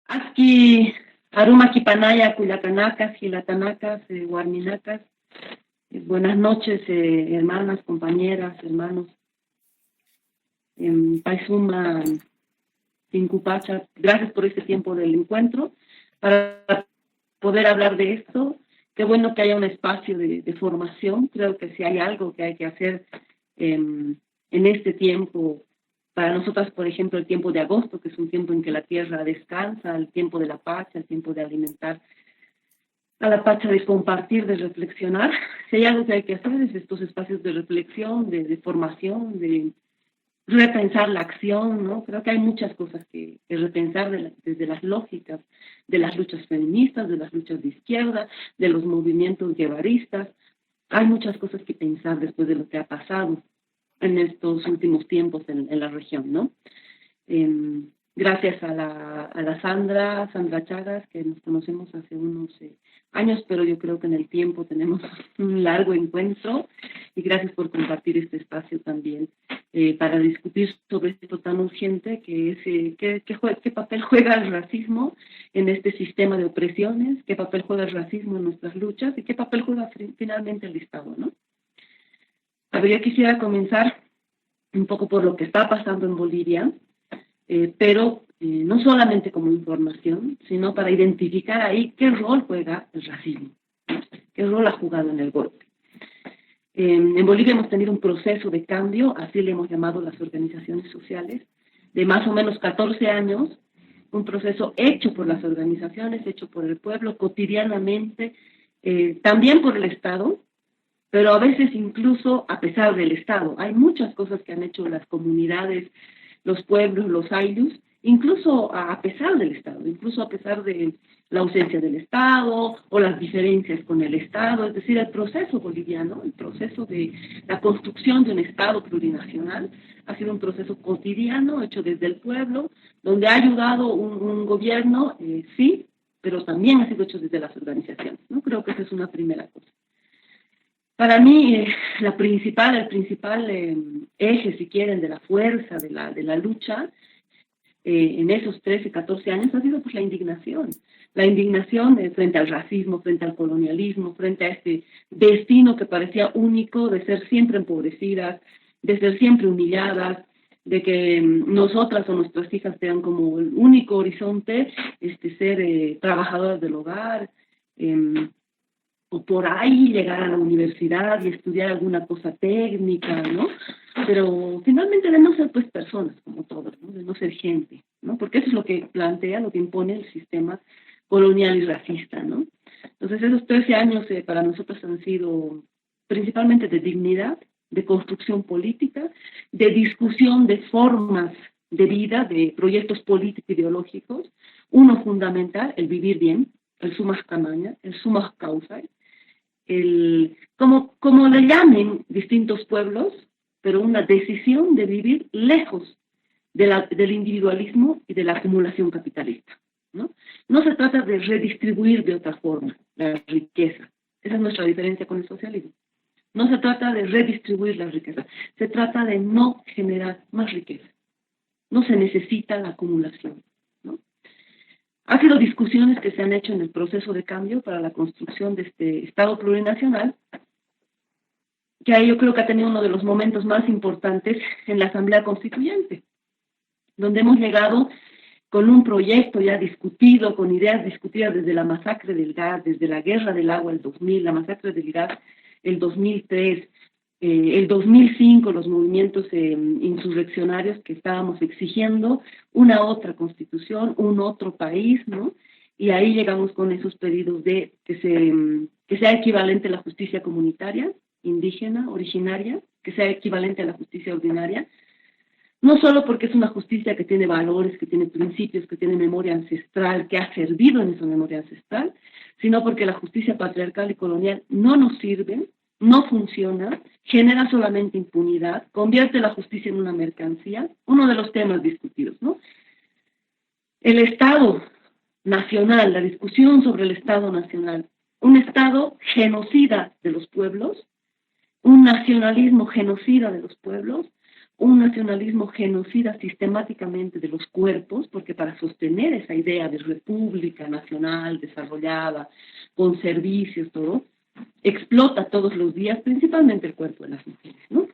Aquí, Aruma Kipanaya, Cuyacanacas, Gilatanacas, Guarminacas. Buenas noches, hermanas, compañeras, hermanos. Paisuma, Tincupacha, gracias por este tiempo del encuentro para poder hablar de esto. Qué bueno que haya un espacio de formación. Creo que si hay algo que hay que hacer en este tiempo, para nosotras, por ejemplo, el tiempo de agosto, que es un tiempo en que la tierra descansa, el tiempo de la pacha, el tiempo de alimentar a la pacha, de compartir, de reflexionar. Si hay algo que hay que hacer es estos espacios de reflexión, de formación, de repensar la acción, ¿no? Creo que hay muchas cosas que repensar desde las lógicas de las luchas feministas, de las luchas de izquierda, de los movimientos guevaristas. Hay muchas cosas que pensar después de lo que ha pasado en estos últimos tiempos en la región, ¿no? Gracias a la Sandra Chagas, que nos conocemos hace unos años, pero yo creo que en el tiempo tenemos un largo encuentro, y gracias por compartir este espacio también para discutir sobre esto tan urgente que es qué papel juega el racismo en este sistema de opresiones, qué papel juega el racismo en nuestras luchas y qué papel juega finalmente el Estado, ¿no? A ver, yo quisiera comenzar un poco por lo que está pasando en Bolivia, pero no solamente como información, sino para identificar ahí qué rol juega el racismo, qué rol ha jugado en el golpe. En Bolivia hemos tenido un proceso de cambio, así le hemos llamado las organizaciones sociales, de más o menos 14 años, un proceso hecho por las organizaciones, hecho por el pueblo cotidianamente, también por el Estado, pero a veces incluso a pesar del Estado. Hay muchas cosas que han hecho las comunidades, los pueblos, los ayllus, incluso a pesar del Estado, incluso a pesar de la ausencia del Estado o las diferencias con el Estado, es decir, el proceso boliviano, el proceso de la construcción de un Estado plurinacional, ha sido un proceso cotidiano hecho desde el pueblo, donde ha ayudado un gobierno, sí, pero también ha sido hecho desde las organizaciones, ¿no? Creo que esa es una primera cosa. Para mí, el principal eje, si quieren, de la fuerza, de la lucha, en esos 13, 14 años ha sido pues la indignación. La indignación frente al racismo, frente al colonialismo, frente a este destino que parecía único de ser siempre empobrecidas, de ser siempre humilladas, de que nosotras o nuestras hijas tengan como el único horizonte ser trabajadoras del hogar, o por ahí llegar a la universidad y estudiar alguna cosa técnica, ¿no? Pero finalmente de no ser pues personas como todos, ¿no? De no ser gente, ¿no? Porque eso es lo que plantea, lo que impone el sistema colonial y racista, ¿no? Entonces esos 13 años para nosotros han sido principalmente de dignidad, de construcción política, de discusión de formas de vida, de proyectos políticos ideológicos. Uno fundamental, el vivir bien, el sumas camaña, el sumas causa, como le llamen distintos pueblos, pero una decisión de vivir lejos del individualismo y de la acumulación capitalista, ¿no? No se trata de redistribuir de otra forma la riqueza. Esa es nuestra diferencia con el socialismo. No se trata de redistribuir la riqueza, se trata de no generar más riqueza. No se necesita la acumulación, ¿no? Ha sido discusiones que se han hecho en el proceso de cambio para la construcción de este Estado plurinacional, que ahí yo creo que ha tenido uno de los momentos más importantes en la Asamblea Constituyente, donde hemos llegado con un proyecto ya discutido, con ideas discutidas desde la masacre del gas, desde la guerra del agua el 2000, la masacre del gas el 2003, el 2005, los movimientos insurreccionarios que estábamos exigiendo una otra constitución, un otro país, ¿no? Y ahí llegamos con esos pedidos de que sea equivalente a la justicia comunitaria, indígena, originaria, que sea equivalente a la justicia ordinaria, no solo porque es una justicia que tiene valores, que tiene principios, que tiene memoria ancestral, que ha servido en esa memoria ancestral, sino porque la justicia patriarcal y colonial no nos sirve, no funciona, genera solamente impunidad, convierte la justicia en una mercancía, uno de los temas discutidos, ¿no? El Estado nacional, la discusión sobre el Estado nacional, un Estado genocida de los pueblos, un nacionalismo genocida de los pueblos, un nacionalismo genocida sistemáticamente de los cuerpos, porque para sostener esa idea de república nacional desarrollada, con servicios, todo, explota todos los días, principalmente el cuerpo de las mujeres, ¿no?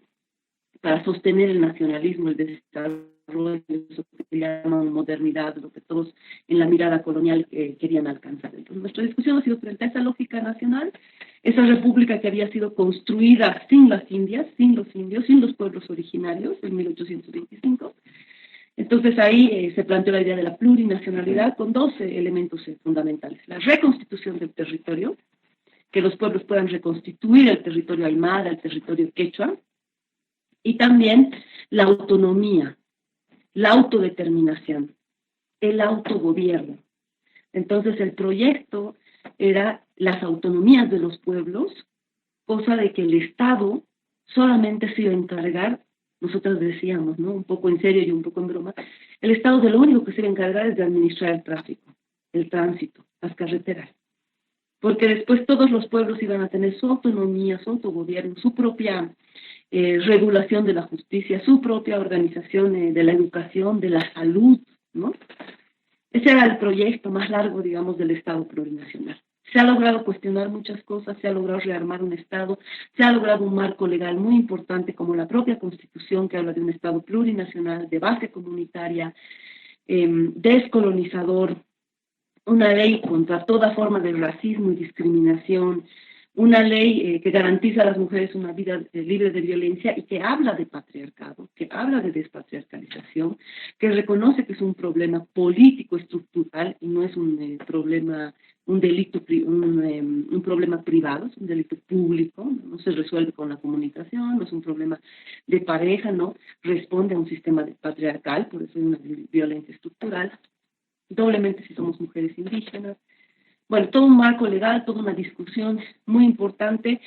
Para sostener el nacionalismo, el desarrollo, eso que llaman modernidad, lo que todos en la mirada colonial querían alcanzar. Entonces, nuestra discusión ha sido frente a esa lógica nacional, esa república que había sido construida sin las Indias, sin los indios, sin los pueblos originarios, en 1825. Entonces ahí se planteó la idea de la plurinacionalidad con dos elementos fundamentales. La reconstitución del territorio, que los pueblos puedan reconstituir el territorio aymara, el territorio quechua, y también la autonomía, la autodeterminación, el autogobierno. Entonces el proyecto era las autonomías de los pueblos, cosa de que el Estado solamente se iba a encargar, nosotros decíamos, ¿no? Un poco en serio y un poco en broma, el Estado de lo único que se iba a encargar es de administrar el tráfico, el tránsito, las carreteras. Porque después todos los pueblos iban a tener su autonomía, su autogobierno, su propia regulación de la justicia, su propia organización de la educación, de la salud, ¿no? Ese era el proyecto más largo, digamos, del Estado plurinacional. Se ha logrado cuestionar muchas cosas, se ha logrado rearmar un Estado, se ha logrado un marco legal muy importante como la propia Constitución que habla de un Estado plurinacional, de base comunitaria, descolonizador, una ley contra toda forma de racismo y discriminación, una ley que garantiza a las mujeres una vida libre de violencia y que habla de patriarcado, que habla de despatriarcalización, que reconoce que es un problema político estructural y no es un problema, un delito, un problema privado, es un delito público, no se resuelve con la comunicación, no es un problema de pareja, no responde a un sistema patriarcal, por eso hay una violencia estructural, doblemente si somos mujeres indígenas. Bueno, todo un marco legal, toda una discusión muy importante.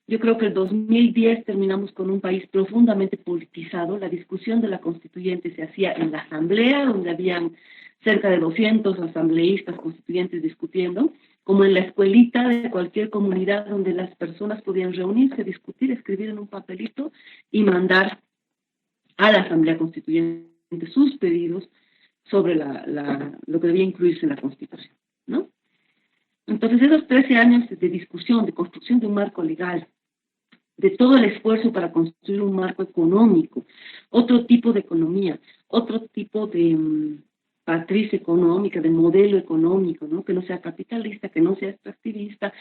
Yo creo que el 2010 terminamos con un país profundamente politizado. La discusión de la constituyente se hacía en la asamblea, donde habían cerca de 200 asambleístas constituyentes discutiendo, como en la escuelita de cualquier comunidad donde las personas podían reunirse, discutir, escribir en un papelito y mandar a la asamblea constituyente sus pedidos sobre lo que debía incluirse en la Constitución, ¿no? Entonces, esos 13 años de discusión, de construcción de un marco legal, de todo el esfuerzo para construir un marco económico, otro tipo de economía, otro tipo de matriz económica, de modelo económico, ¿no? Que no sea capitalista, que no sea extractivista.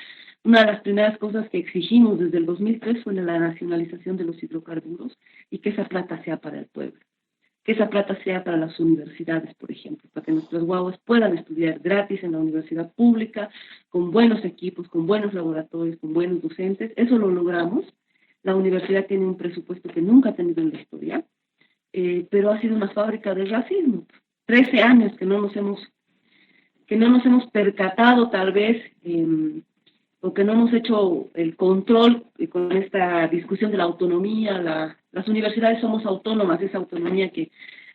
Una de las primeras cosas que exigimos desde el 2003 fue la nacionalización de los hidrocarburos y que esa plata sea para el pueblo. Que esa plata sea para las universidades, por ejemplo, para que nuestras guaguas puedan estudiar gratis en la universidad pública, con buenos equipos, con buenos laboratorios, con buenos docentes. Eso lo logramos. La universidad tiene un presupuesto que nunca ha tenido en la historia, pero ha sido una fábrica de racismo. 13 años que no nos hemos percatado tal vez, o que no hemos hecho el control con esta discusión de la autonomía. Las universidades somos autónomas, esa autonomía que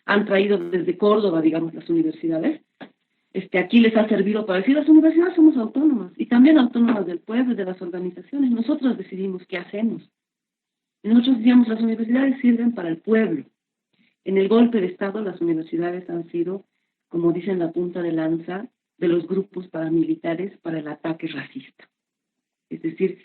han traído desde Córdoba, digamos, las universidades. Aquí les ha servido para decir, las universidades somos autónomas, y también autónomas del pueblo y de las organizaciones. Nosotros decidimos qué hacemos. Y nosotros decíamos, las universidades sirven para el pueblo. En el golpe de Estado, las universidades han sido, como dicen, la punta de lanza de los grupos paramilitares para el ataque racista. Es decir,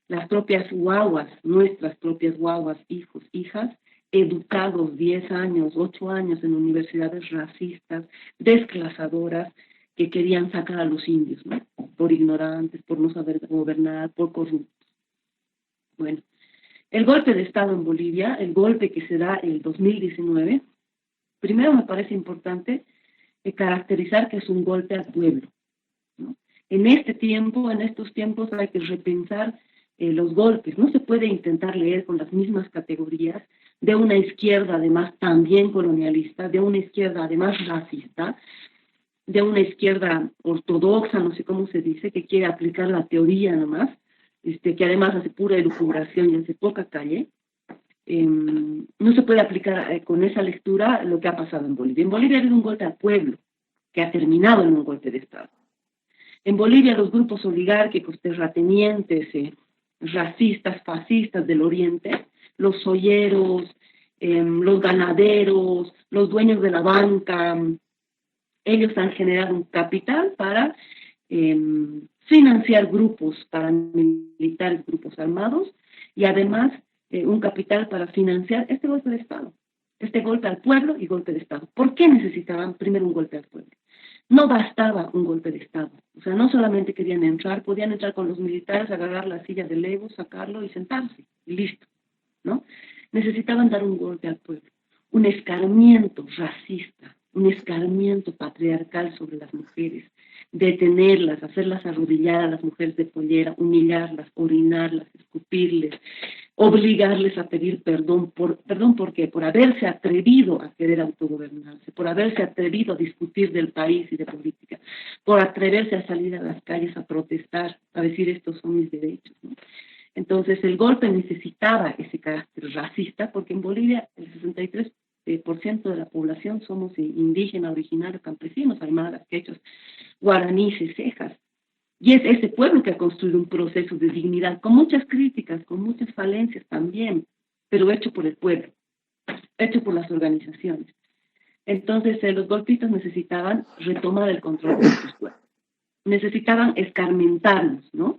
las propias guaguas, nuestras propias guaguas, hijos, hijas, educados 10 años, 8 años en universidades racistas, desclasadoras, que querían sacar a los indios, ¿no? Por ignorantes, por no saber gobernar, por corruptos. Bueno, el golpe de Estado en Bolivia, el golpe que se da en el 2019, primero me parece importante caracterizar que es un golpe al pueblo, ¿no? En estos tiempos hay que repensar los golpes. No se puede intentar leer con las mismas categorías de una izquierda además también colonialista, de una izquierda además racista, de una izquierda ortodoxa, no sé cómo se dice, que quiere aplicar la teoría nomás, que además hace pura elucubración y hace poca calle. No se puede aplicar con esa lectura lo que ha pasado en Bolivia. En Bolivia ha habido un golpe al pueblo, que ha terminado en un golpe de Estado. En Bolivia los grupos oligárquicos, terratenientes, racistas, fascistas del Oriente, los solleros, los ganaderos, los dueños de la banca. Ellos han generado un capital para financiar grupos paramilitares, grupos armados, y además un capital para financiar este golpe de Estado, este golpe al pueblo y golpe de Estado. ¿Por qué necesitaban primero un golpe al pueblo? No bastaba un golpe de Estado. O sea, no solamente querían entrar, podían entrar con los militares, agarrar la silla de Lego, sacarlo y sentarse, y listo, ¿no? Necesitaban dar un golpe al pueblo, un escarmiento racista, un escarmiento patriarcal sobre las mujeres, detenerlas, hacerlas arrodillar a las mujeres de pollera, humillarlas, orinarlas, escupirles, obligarles a pedir perdón. ¿Por qué? Por haberse atrevido a querer autogobernarse, por haberse atrevido a discutir del país y de política, por atreverse a salir a las calles a protestar, a decir estos son mis derechos, ¿no? Entonces el golpe necesitaba ese carácter racista porque en Bolivia el 63% de la población somos indígenas, originarios, campesinos, aymaras, quechos, guaraníes, cejas. Y es ese pueblo que ha construido un proceso de dignidad, con muchas críticas, con muchas falencias también, pero hecho por el pueblo, hecho por las organizaciones. Entonces los golpistas necesitaban retomar el control de nuestros pueblos, necesitaban escarmentarnos, ¿no?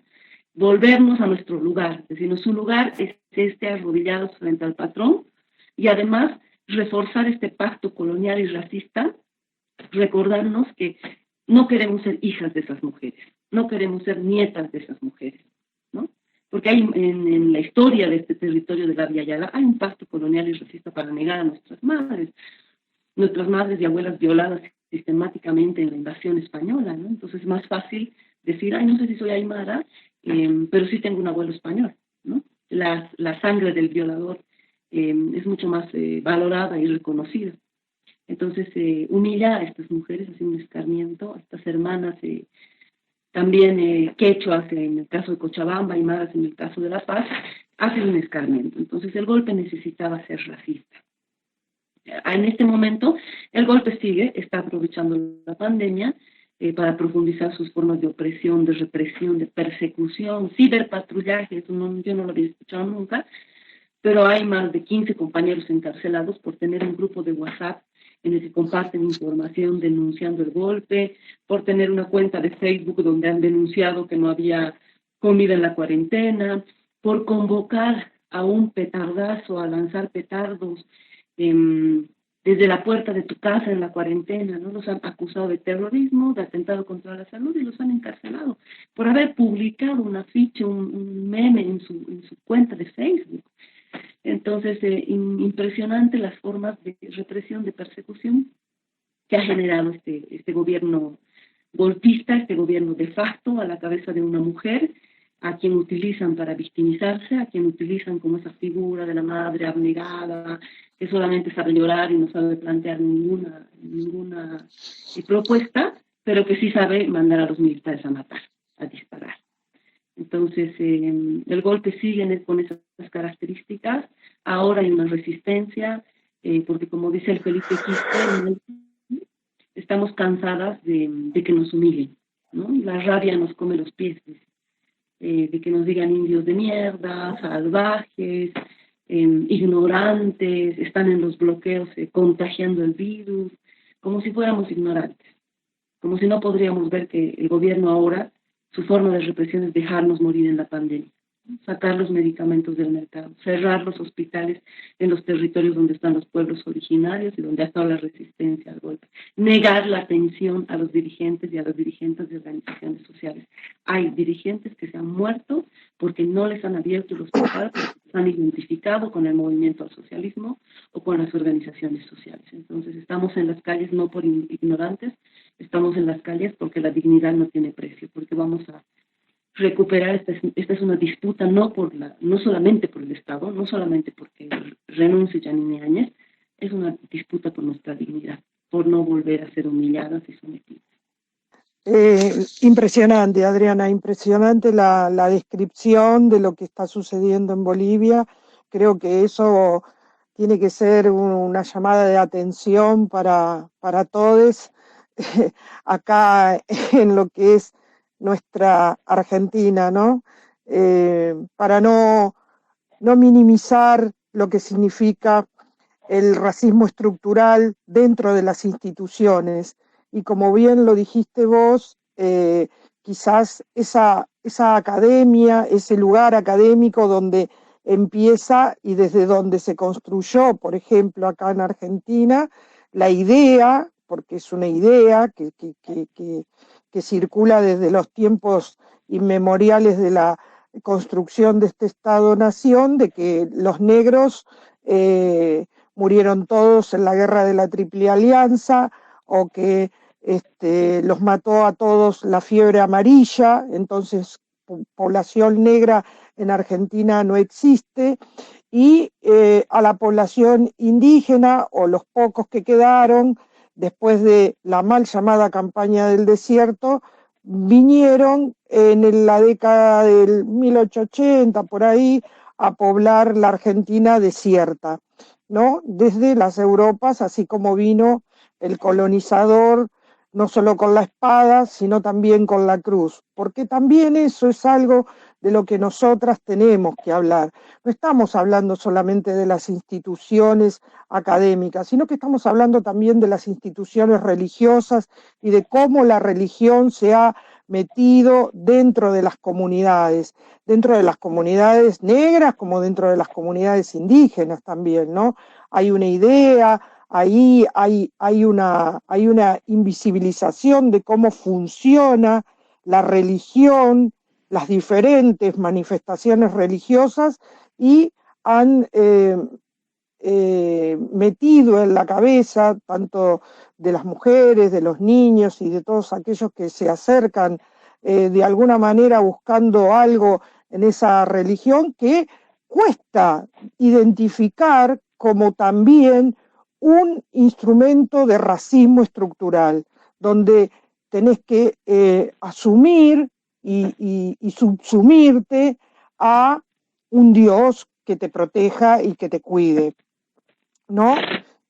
Volvernos a nuestro lugar, es decir, su lugar es este arrodillados frente al patrón, y además reforzar este pacto colonial y racista, recordarnos que no queremos ser hijas de esas mujeres, no queremos ser nietas de esas mujeres, ¿no? Porque hay en la historia de este territorio de la Vía Yala hay un pacto colonial y racista para negar a nuestras madres y abuelas violadas sistemáticamente en la invasión española, ¿no? Entonces es más fácil decir, ay, no sé si soy aymara, pero sí tengo un abuelo español, ¿no? La sangre del violador es mucho más valorada y reconocida. Entonces humilla a estas mujeres, hace un escarmiento, a estas hermanas, también quechuas en el caso de Cochabamba, aymaras en el caso de La Paz, hacen un escarmiento. Entonces el golpe necesitaba ser racista. En este momento el golpe sigue, está aprovechando la pandemia para profundizar sus formas de opresión, de represión, de persecución, ciberpatrullaje, eso yo no lo había escuchado nunca, pero hay más de 15 compañeros encarcelados por tener un grupo de WhatsApp en el que comparten información denunciando el golpe, por tener una cuenta de Facebook donde han denunciado que no había comida en la cuarentena, por convocar a un petardazo, a lanzar petardos desde la puerta de tu casa en la cuarentena, ¿no? Los han acusado de terrorismo, de atentado contra la salud y los han encarcelado por haber publicado un afiche, un meme en su cuenta de Facebook. Entonces, impresionante las formas de represión, de persecución que ha generado este gobierno golpista, este gobierno de facto a la cabeza de una mujer, a quien utilizan para victimizarse, a quien utilizan como esa figura de la madre abnegada, que solamente sabe llorar y no sabe plantear ninguna propuesta, pero que sí sabe mandar a los militares a matar, a disparar. Entonces, el golpe sigue con esas características. Ahora hay una resistencia, porque como dice el Felipe Quispe, estamos cansadas de que nos humillen, ¿no? La rabia nos come los pies, de que nos digan indios de mierda, salvajes, ignorantes, están en los bloqueos contagiando el virus, como si fuéramos ignorantes, como si no podríamos ver que el gobierno ahora, su forma de represión es dejarnos morir en la pandemia, sacar los medicamentos del mercado, cerrar los hospitales en los territorios donde están los pueblos originarios y donde ha estado la resistencia al golpe, negar la atención a los dirigentes y a las dirigentes de organizaciones sociales. Hay dirigentes que se han muerto porque no les han abierto el hospital, porque se han identificado con el movimiento al socialismo o con las organizaciones sociales. Entonces estamos en las calles no por ignorantes, estamos en las calles porque la dignidad no tiene precio, porque vamos a recuperar, esta es una disputa no solamente por el Estado, no solamente porque renuncie Yanine Áñez, es una disputa por nuestra dignidad, por no volver a ser humilladas y sometidas. Impresionante, Adriana, impresionante la descripción de lo que está sucediendo en Bolivia. Creo que eso tiene que ser una llamada de atención para todos acá en lo que es nuestra Argentina, ¿no? Para no minimizar lo que significa el racismo estructural dentro de las instituciones. Y como bien lo dijiste vos, quizás esa academia, ese lugar académico donde empieza y desde donde se construyó, por ejemplo, acá en Argentina, la idea, porque es una idea que circula desde los tiempos inmemoriales de la construcción de este Estado-nación, de que los negros murieron todos en la guerra de la Triple Alianza, o que los mató a todos la fiebre amarilla, entonces población negra en Argentina no existe, y a la población indígena, o los pocos que quedaron, después de la mal llamada campaña del desierto, vinieron en la década del 1880, por ahí, a poblar la Argentina desierta, ¿no? Desde las Europas, así como vino el colonizador, no solo con la espada, sino también con la cruz, porque también eso es algo de lo que nosotras tenemos que hablar. No estamos hablando solamente de las instituciones académicas, sino que estamos hablando también de las instituciones religiosas y de cómo la religión se ha metido dentro de las comunidades negras como dentro de las comunidades indígenas también, ¿no? Hay una idea, ahí hay una invisibilización de cómo funciona la religión, las diferentes manifestaciones religiosas, y han metido en la cabeza tanto de las mujeres, de los niños y de todos aquellos que se acercan de alguna manera buscando algo en esa religión, que cuesta identificar como también un instrumento de racismo estructural, donde tenés que asumir y subsumirte a un Dios que te proteja y que te cuide, ¿no?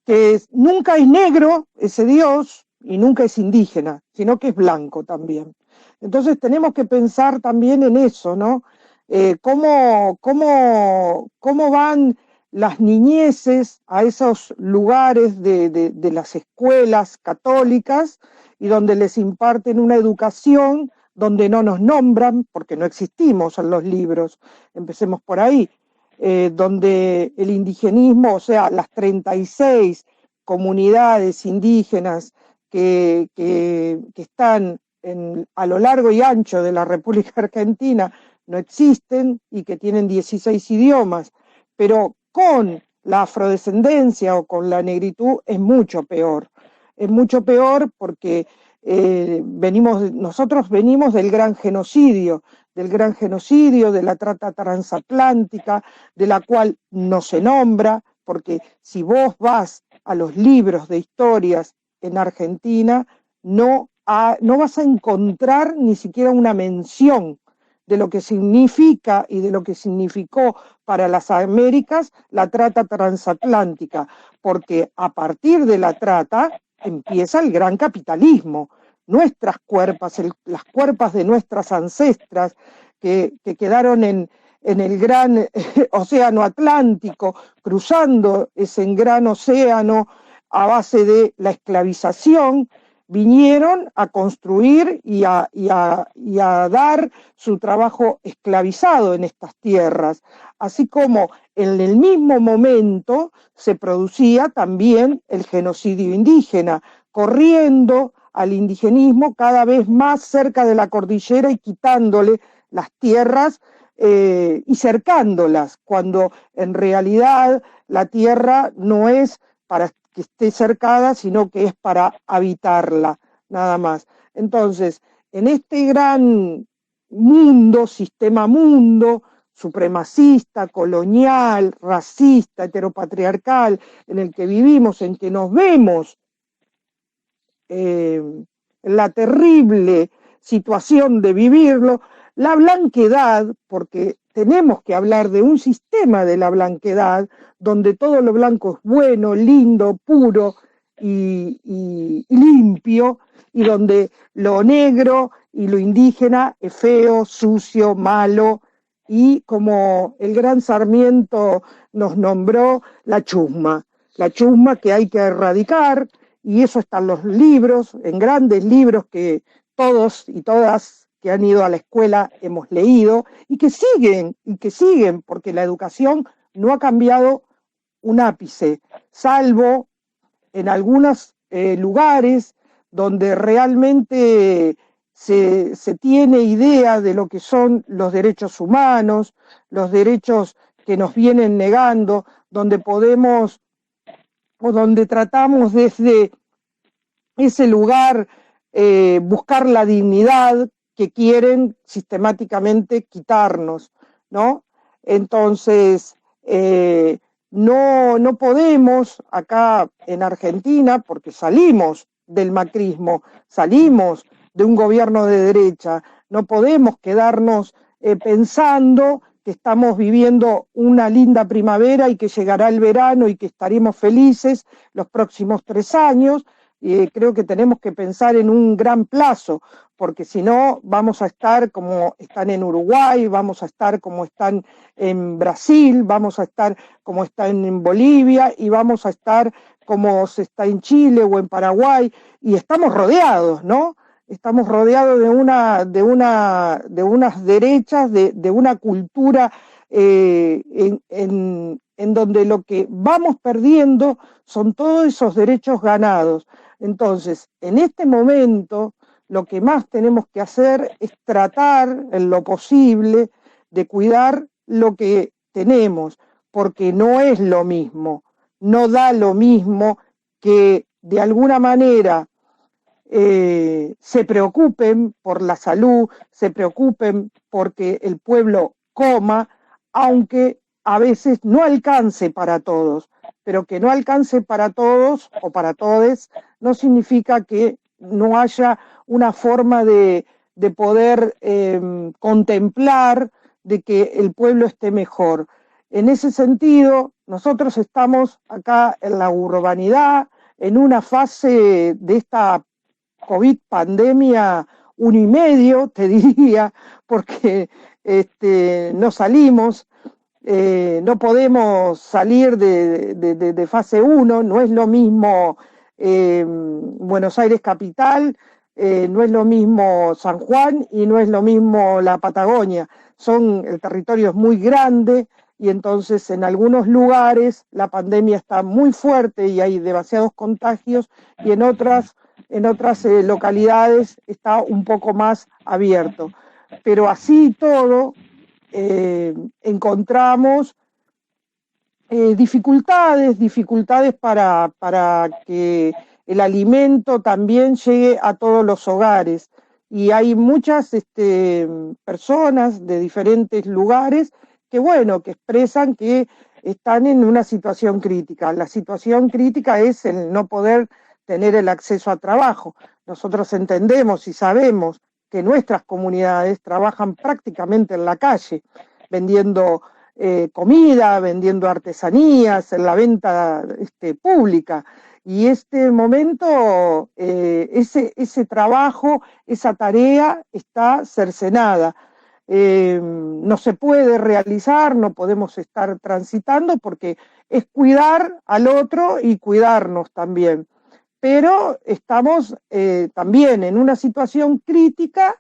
Que nunca es negro ese Dios y nunca es indígena, sino que es blanco también. Entonces tenemos que pensar también en eso, ¿no? ¿Cómo van las niñeces a esos lugares de las escuelas católicas, y donde les imparten una educación donde no nos nombran, porque no existimos en los libros, empecemos por ahí, donde el indigenismo, o sea, las 36 comunidades indígenas que están a lo largo y ancho de la República Argentina no existen, y que tienen 16 idiomas, pero con la afrodescendencia o con la negritud es mucho peor porque nosotros venimos del gran genocidio, de la trata transatlántica, de la cual no se nombra, porque si vos vas a los libros de historias en Argentina, no vas a encontrar ni siquiera una mención de lo que significa y de lo que significó para las Américas la trata transatlántica, porque a partir de la trata empieza el gran capitalismo. Nuestras cuerpas, las cuerpas de nuestras ancestras que quedaron en el gran océano Atlántico, cruzando ese gran océano a base de la esclavización, vinieron a construir y a dar su trabajo esclavizado en estas tierras, así como en el mismo momento se producía también el genocidio indígena, corriendo al indigenismo cada vez más cerca de la cordillera y quitándole las tierras y cercándolas, cuando en realidad la tierra no es para que esté cercada, sino que es para habitarla, nada más. Entonces, en este gran mundo, sistema mundo, supremacista, colonial, racista, heteropatriarcal, en el que vivimos, en que nos vemos la terrible situación de vivirlo, la blanquedad, porque tenemos que hablar de un sistema de la blanquedad, donde todo lo blanco es bueno, lindo, puro y limpio, y donde lo negro y lo indígena es feo, sucio, malo, y como el gran Sarmiento nos nombró, la chusma. la chusma que hay que erradicar, y eso está en los libros, en grandes libros que todos y todas que han ido a la escuela hemos leído, y que siguen, porque la educación no ha cambiado un ápice, salvo en algunos lugares donde realmente se tiene idea de lo que son los derechos humanos, los derechos que nos vienen negando, donde podemos o donde tratamos desde ese lugar buscar la dignidad que quieren sistemáticamente quitarnos, ¿no? Entonces, no podemos acá en Argentina, porque salimos del macrismo, salimos de un gobierno de derecha, no podemos quedarnos pensando que estamos viviendo una linda primavera y que llegará el verano y que estaremos felices los próximos 3 años. Creo que tenemos que pensar en un gran plazo, porque si no vamos a estar como están en Uruguay, vamos a estar como están en Brasil, vamos a estar como están en Bolivia y vamos a estar como se está en Chile o en Paraguay, y estamos rodeados, ¿no? Estamos rodeados de unas derechas, de una cultura en donde lo que vamos perdiendo son todos esos derechos ganados. Entonces, en este momento, lo que más tenemos que hacer es tratar, en lo posible, de cuidar lo que tenemos, porque no es lo mismo, no da lo mismo que de alguna manera se preocupen por la salud, se preocupen porque el pueblo coma, aunque a veces no alcance para todos, pero que no alcance para todos o para todes no significa que no haya una forma de poder contemplar de que el pueblo esté mejor. En ese sentido, nosotros estamos acá en la urbanidad, en una fase de esta COVID pandemia 1 y medio, te diría, porque no salimos, no podemos salir de fase 1, no es lo mismo Buenos Aires capital, no es lo mismo San Juan y no es lo mismo la Patagonia. El territorio es muy grande y entonces en algunos lugares la pandemia está muy fuerte y hay demasiados contagios, y en otras localidades está un poco más abierto. Pero así todo, encontramos dificultades para que el alimento también llegue a todos los hogares. Y hay muchas personas de diferentes lugares que, bueno, que expresan que están en una situación crítica. La situación crítica es el no poder tener el acceso a trabajo. Nosotros entendemos y sabemos que nuestras comunidades trabajan prácticamente en la calle, vendiendo comida, vendiendo artesanías, en la venta pública. Y este momento, ese trabajo, esa tarea está cercenada. No se puede realizar, no podemos estar transitando porque es cuidar al otro y cuidarnos también. Pero estamos también en una situación crítica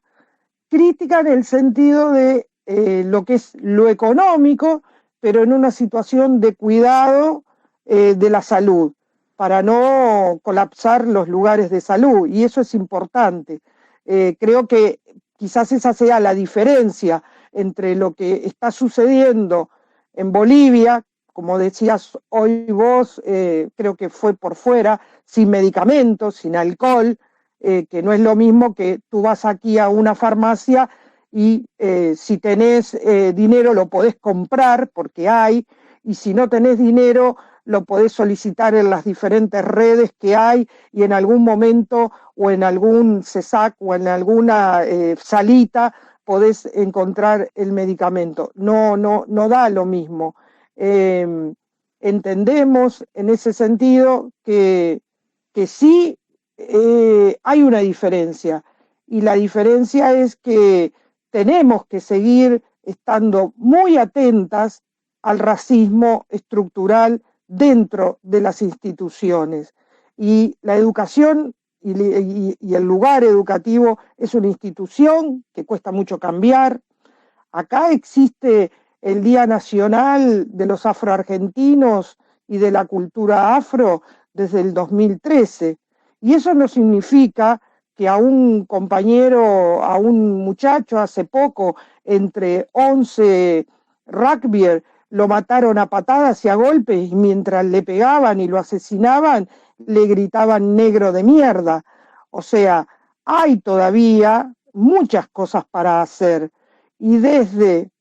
en el sentido de lo que es lo económico, pero en una situación de cuidado de la salud, para no colapsar los lugares de salud, y eso es importante. Creo que quizás esa sea la diferencia entre lo que está sucediendo en Bolivia, como decías hoy vos, creo que fue por fuera, sin medicamentos, sin alcohol, que no es lo mismo que tú vas aquí a una farmacia y si tenés dinero lo podés comprar porque hay, y si no tenés dinero lo podés solicitar en las diferentes redes que hay, y en algún momento o en algún CESAC o en alguna salita podés encontrar el medicamento. No da lo mismo. Entendemos en ese sentido que sí hay una diferencia, y la diferencia es que tenemos que seguir estando muy atentas al racismo estructural dentro de las instituciones. Y la educación y el lugar educativo es una institución que cuesta mucho cambiar. Acá existe el Día Nacional de los Afroargentinos y de la cultura afro desde el 2013. Y eso no significa que a un compañero, a un muchacho hace poco, entre 11 rugbyers, lo mataron a patadas y a golpes, y mientras le pegaban y lo asesinaban, le gritaban negro de mierda. O sea, hay todavía muchas cosas para hacer. Y desde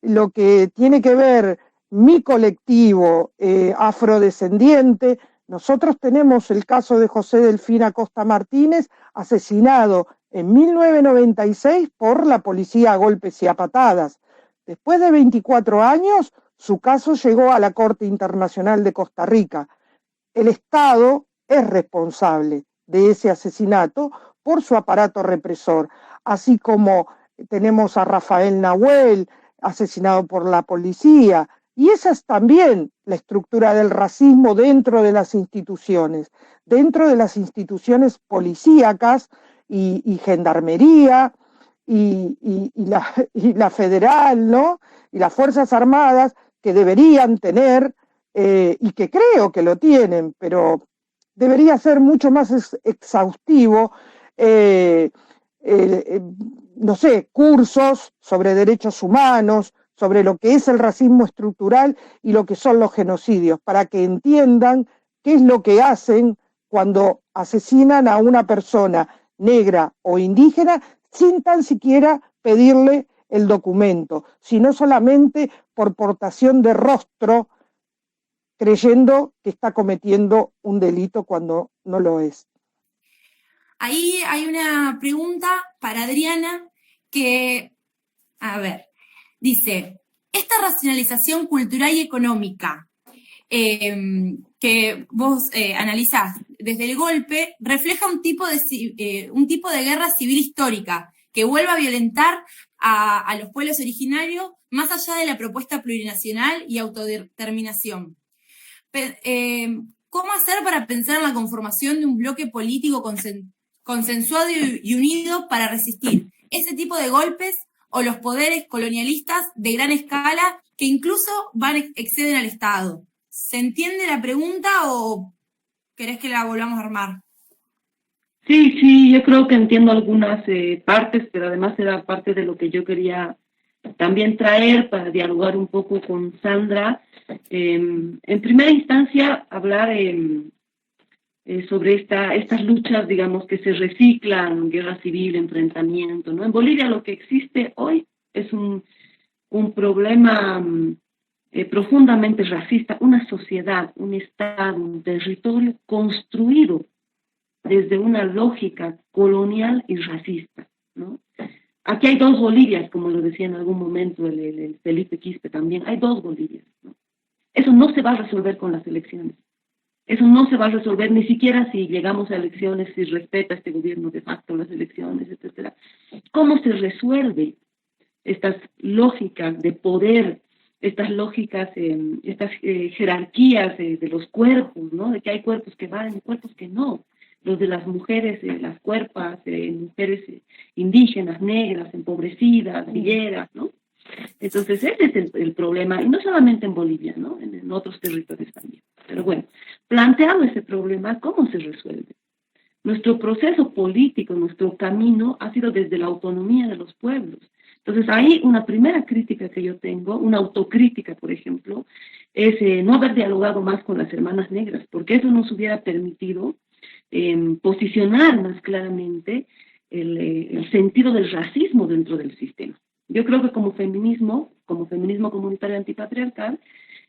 lo que tiene que ver mi colectivo afrodescendiente, nosotros tenemos el caso de José Delfín Acosta Martínez, asesinado en 1996 por la policía a golpes y a patadas. Después de 24 años, su caso llegó a la Corte Internacional de Costa Rica. El Estado es responsable de ese asesinato por su aparato represor, así como tenemos a Rafael Nahuel, asesinado por la policía, y esa es también la estructura del racismo dentro de las instituciones policíacas y gendarmería y la federal, ¿no? Y las Fuerzas Armadas que deberían tener, y que creo que lo tienen, pero debería ser mucho más exhaustivo, no sé, cursos sobre derechos humanos, sobre lo que es el racismo estructural y lo que son los genocidios, para que entiendan qué es lo que hacen cuando asesinan a una persona negra o indígena sin tan siquiera pedirle el documento, sino solamente por portación de rostro, creyendo que está cometiendo un delito cuando no lo es. Ahí hay una pregunta para Adriana que, a ver, dice, esta racionalización cultural y económica que vos analizás desde el golpe refleja un tipo de guerra civil histórica que vuelve a violentar a los pueblos originarios más allá de la propuesta plurinacional y autodeterminación. ¿Cómo hacer para pensar en la conformación de un bloque político consensuado y unido para resistir ese tipo de golpes o los poderes colonialistas de gran escala que incluso exceden al Estado? ¿Se entiende la pregunta o querés que la volvamos a armar? Sí, yo creo que entiendo algunas partes, pero además era parte de lo que yo quería también traer para dialogar un poco con Sandra. En primera instancia, hablar sobre estas luchas, digamos, que se reciclan, guerra civil, enfrentamiento, ¿no? En Bolivia lo que existe hoy es un problema profundamente racista, una sociedad, un Estado, un territorio construido desde una lógica colonial y racista, ¿no? Aquí hay dos Bolivias, como lo decía en algún momento el Felipe Quispe también, hay dos Bolivias, ¿no? Eso no se va a resolver con las elecciones. Eso no se va a resolver ni siquiera si llegamos a elecciones, si respeta este gobierno de facto las elecciones, etcétera. ¿Cómo se resuelve estas lógicas de poder, estas lógicas, estas jerarquías de los cuerpos, ¿no? De que hay cuerpos que valen y cuerpos que no. Los de las mujeres, las cuerpas, mujeres indígenas, negras, empobrecidas, villeras, ¿no? Entonces ese es el problema, y no solamente en Bolivia, ¿no? En otros territorios también. Pero bueno, planteado ese problema, ¿cómo se resuelve? Nuestro proceso político, nuestro camino ha sido desde la autonomía de los pueblos. Entonces ahí una primera crítica que yo tengo, una autocrítica, por ejemplo, es no haber dialogado más con las hermanas negras, porque eso nos hubiera permitido posicionar más claramente el sentido del racismo dentro del sistema. Yo creo que como feminismo comunitario antipatriarcal,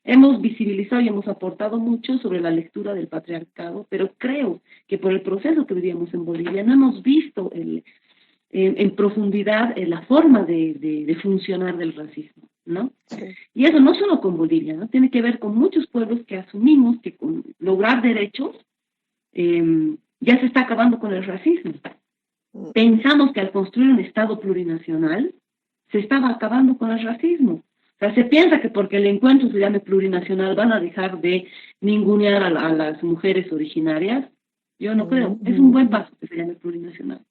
hemos visibilizado y hemos aportado mucho sobre la lectura del patriarcado, pero creo que por el proceso que vivíamos en Bolivia no hemos visto en profundidad la forma de funcionar del racismo, ¿no? Sí. Y eso no solo con Bolivia, ¿no? Tiene que ver con muchos pueblos que asumimos que con lograr derechos ya se está acabando con el racismo. Pensamos que al construir un Estado plurinacional se estaba acabando con el racismo. O sea, se piensa que porque el encuentro se llame plurinacional van a dejar de ningunear a las mujeres originarias. Yo no creo. Es un buen paso que se llame plurinacional.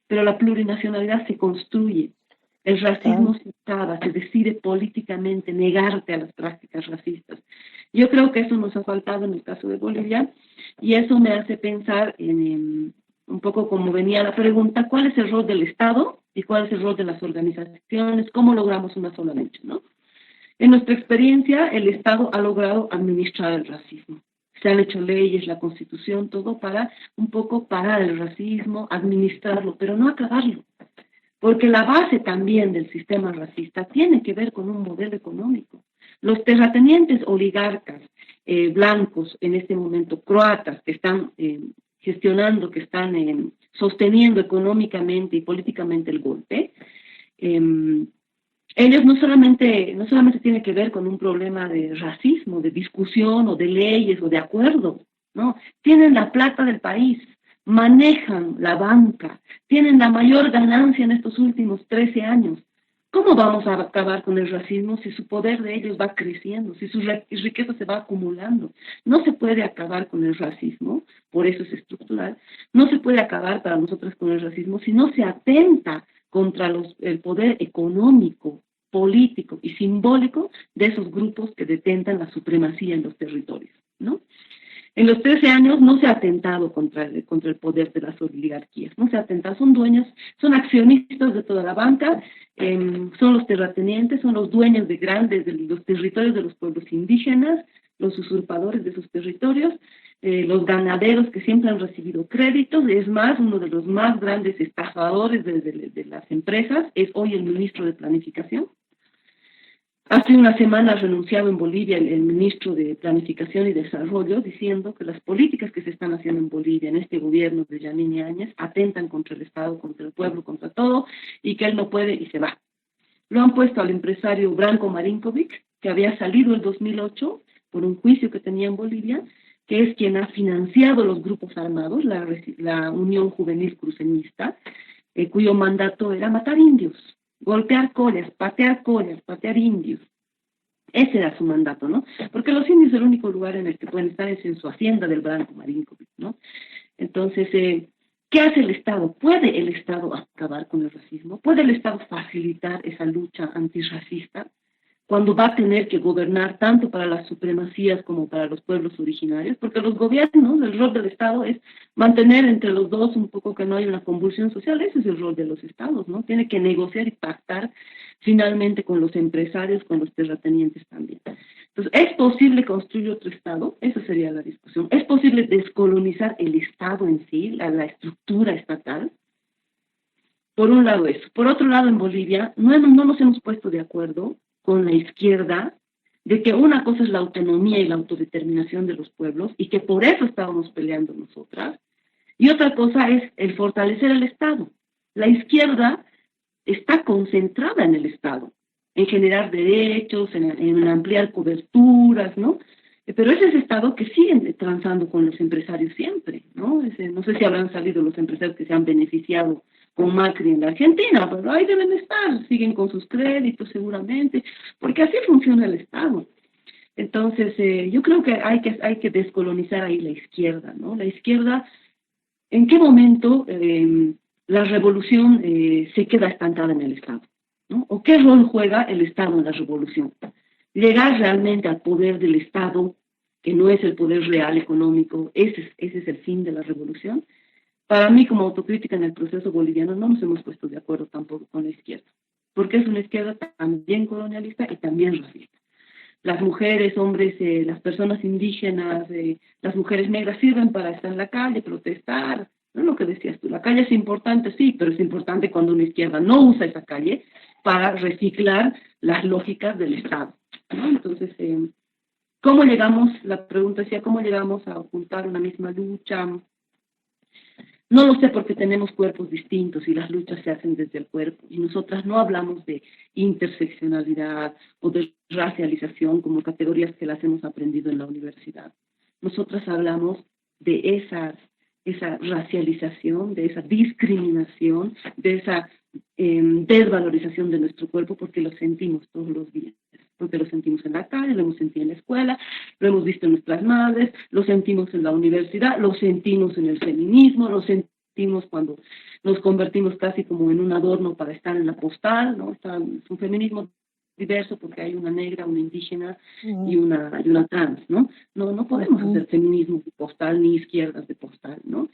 Pero la plurinacionalidad se construye. El racismo se instala, se decide políticamente negarte a las prácticas racistas. Yo creo que eso nos ha faltado en el caso de Bolivia y eso me hace pensar en un poco como venía la pregunta, ¿cuál es el rol del Estado y cuál es el rol de las organizaciones? ¿Cómo logramos una sola lucha, no? En nuestra experiencia, el Estado ha logrado administrar el racismo. Se han hecho leyes, la Constitución, todo para un poco parar el racismo, administrarlo, pero no acabarlo. Porque la base también del sistema racista tiene que ver con un modelo económico. Los terratenientes oligarcas blancos, en este momento croatas, que están gestionando, que están sosteniendo económicamente y políticamente el golpe, ellos no solamente tienen que ver con un problema de racismo, de discusión o de leyes o de acuerdo, ¿no? Tienen la plata del país, manejan la banca, tienen la mayor ganancia en estos últimos 13 años. ¿Cómo vamos a acabar con el racismo si su poder de ellos va creciendo, si su riqueza se va acumulando? No se puede acabar con el racismo, por eso es estructural, no se puede acabar para nosotros con el racismo si no se atenta contra el poder económico, político y simbólico de esos grupos que detentan la supremacía en los territorios, ¿no? En los 13 años no se ha atentado contra el poder de las oligarquías, no se ha atentado, son dueños, son accionistas de toda la banca, son los terratenientes, son los dueños de los territorios de los pueblos indígenas, los usurpadores de sus territorios, los ganaderos que siempre han recibido créditos. Es más, uno de los más grandes estafadores de las empresas es hoy el ministro de Planificación. Hace una semana ha renunciado en Bolivia el ministro de Planificación y Desarrollo diciendo que las políticas que se están haciendo en Bolivia, en este gobierno de Yanine Áñez, atentan contra el Estado, contra el pueblo, contra todo, y que él no puede y se va. Lo han puesto al empresario Branko Marinkovic, que había salido en 2008 por un juicio que tenía en Bolivia, que es quien ha financiado los grupos armados, la Unión Juvenil Cruceñista, cuyo mandato era matar indios, golpear collas, patear indios. Ese era su mandato, ¿no? Porque los indios el único lugar en el que pueden estar es en su hacienda del Branko Marinkovic, ¿no? Entonces, ¿qué hace el Estado? ¿Puede el Estado acabar con el racismo? ¿Puede el Estado facilitar esa lucha antirracista cuando va a tener que gobernar tanto para las supremacías como para los pueblos originarios? Porque los gobiernos, el rol del Estado es mantener entre los dos un poco que no haya una convulsión social. Ese es el rol de los Estados, ¿no? Tiene que negociar y pactar finalmente con los empresarios, con los terratenientes también. Entonces, ¿es posible construir otro Estado? Esa sería la discusión. ¿Es posible descolonizar el Estado en sí, la estructura estatal? Por un lado eso. Por otro lado, en Bolivia no nos hemos puesto de acuerdo con la izquierda de que una cosa es la autonomía y la autodeterminación de los pueblos y que por eso estábamos peleando nosotras, y otra cosa es el fortalecer el Estado. La izquierda está concentrada en el Estado, en generar derechos, en ampliar coberturas, ¿no? Pero es ese Estado que siguen transando con los empresarios siempre, ¿no? No sé si habrán salido los empresarios que se han beneficiado con Macri en la Argentina, pero ahí deben estar, siguen con sus créditos seguramente, porque así funciona el Estado. Entonces, yo creo que hay que descolonizar ahí la izquierda, ¿no? La izquierda, ¿en qué momento la revolución se queda estancada en el Estado, ¿no? ¿O qué rol juega el Estado en la revolución? Llegar realmente al poder del Estado, que no es el poder real económico, ese es el fin de la revolución. Para mí, como autocrítica en el proceso boliviano, no nos hemos puesto de acuerdo tampoco con la izquierda, porque es una izquierda también colonialista y también racista. Las mujeres, hombres, las personas indígenas, las mujeres negras sirven para estar en la calle, protestar, no es lo que decías tú. La calle es importante, sí, pero es importante cuando una izquierda no usa esa calle para reciclar las lógicas del Estado, ¿no? Entonces, ¿cómo llegamos? La pregunta decía, ¿cómo llegamos a ocultar una misma lucha? No lo sé porque tenemos cuerpos distintos y las luchas se hacen desde el cuerpo. Y nosotras no hablamos de interseccionalidad o de racialización como categorías que las hemos aprendido en la universidad. Nosotras hablamos de esa racialización, de esa discriminación, de esa desvalorización de nuestro cuerpo porque lo sentimos todos los días. porque lo sentimos en la calle, lo hemos sentido en la escuela, lo hemos visto en nuestras madres, lo sentimos en la universidad, lo sentimos en el feminismo, lo sentimos cuando nos convertimos casi como en un adorno para estar en la postal, ¿no? Es un feminismo diverso porque hay una negra, una indígena y una trans, ¿no? No podemos hacer feminismo de postal ni izquierdas de postal, ¿no?